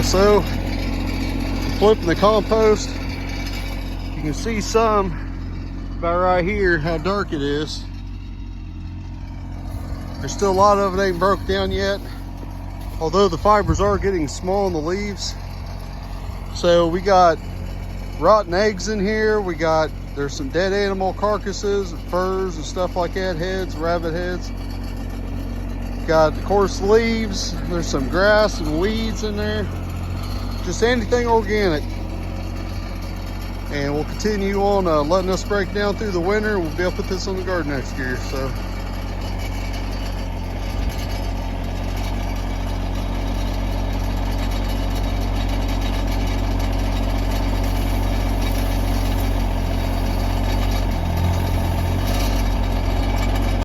So, flipping the compost, you can see some about right here how dark it is. There's still a lot of it ain't broke down yet, although the fibers are getting small in the leaves. So we got rotten eggs in here. There's some dead animal carcasses, furs and stuff like that, heads, rabbit heads. Got, of course, leaves. There's some grass and weeds in there. Just anything organic. And we'll continue on letting this break down through the winter, and we'll be able to put this on the garden next year. So